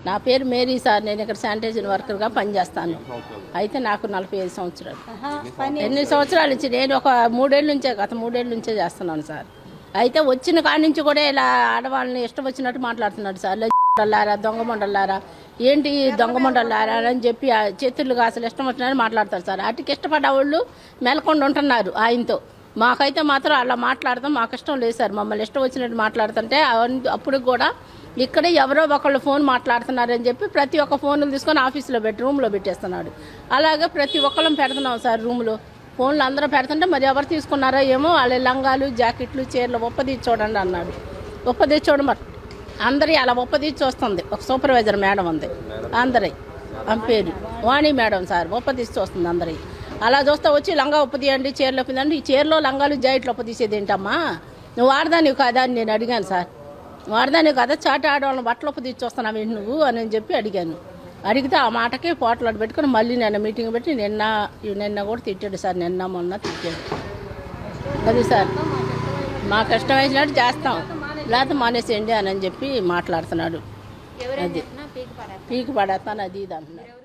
నా పేరు Mary sir. నేను ఇక్కడ శానిటైజర్ వర్కర్గా పనిచేస్తాను. అయితే నాకు 45 సంవత్సరాలు. ఎన్ని సంవత్సరాల నుంచి? నేను ఒక 3 ఏళ్ళ నుంచే, గత 3 ఏళ్ళ నుంచే చేస్తున్నాను సార్. అయితే వచ్చిన కాడి నుంచి కూడా ఇలా ఆడవాళ్ళని ఇష్టం వచ్చినట్టు మాట్లాడుతున్నాడు సార్. లజ్జలారా, దొంగ మొండలారా, ఏంటి దొంగ మొండలారా అని చెప్పి చేతులుగా అసలు ఇష్టం వచ్చినట్టు మాట్లాడతారు సార్. వాటికి ఇష్టపడ్డ వాళ్ళు మెలకుండా ఉంటున్నారు ఆయనతో. మాకైతే మాత్రం అలా మాట్లాడతాం మాకు ఇష్టం లేదు సార్. మమ్మల్ని ఇష్టం వచ్చినట్టు మాట్లాడుతుంటే అప్పుడు కూడా ఇక్కడే ఎవరో ఒకళ్ళు ఫోన్ మాట్లాడుతున్నారని చెప్పి ప్రతి ఒక్క ఫోన్లు తీసుకొని ఆఫీసులో పెట్టి రూమ్లో పెట్టేస్తున్నాడు. అలాగే ప్రతి ఒక్కళ్ళం పెడుతున్నాం సార్ రూమ్లో. ఫోన్లు అందరూ పెడుతుంటే మరి ఎవరు తీసుకున్నారో ఏమో. వాళ్ళ లంగాలు, జాకెట్లు, చీరలు ఒప్పదీసి చూడండి అన్నాడు. ఒప్పదీసి చూడమని అందరి అలా ఒప్పదీసి వస్తుంది. ఒక సూపర్వైజర్ మేడం ఉంది, అందరి పేరు వాణి మేడం సార్. ఒప్పదీసి చూస్తుంది అందరి. అలా చూస్తే వచ్చి లంగా ఒప్పదీయండి, చీరలు ఒప్పదండి. ఈ చీరలో లంగాలు, జాకెట్లు ఒప్పదీసేది ఏంటమ్మా? నువ్వు వాడదానివి కాదా అని నేను అడిగాను సార్. వాడదానివి కదా, చాటి ఆడవాళ్ళని బట్టలు ఒప్పదీసి వస్తున్నావు ఏంటి నువ్వు అని చెప్పి అడిగాను. అడిగితే ఆ మాటకి పోట్లాడు పెట్టుకుని మళ్ళీ నేను మీటింగ్ పెట్టి నిన్న కూడా తిట్టాడు సార్. నిన్న మొన్న తిట్టాడు. అది సార్ మాకు ఇష్టం వేసినట్టు చేస్తాం, లేకపోతే మానేసేయండి అని చెప్పి మాట్లాడుతున్నాడు. అది పీకి పడేస్తాను అది ఇది అంటున్నాడు.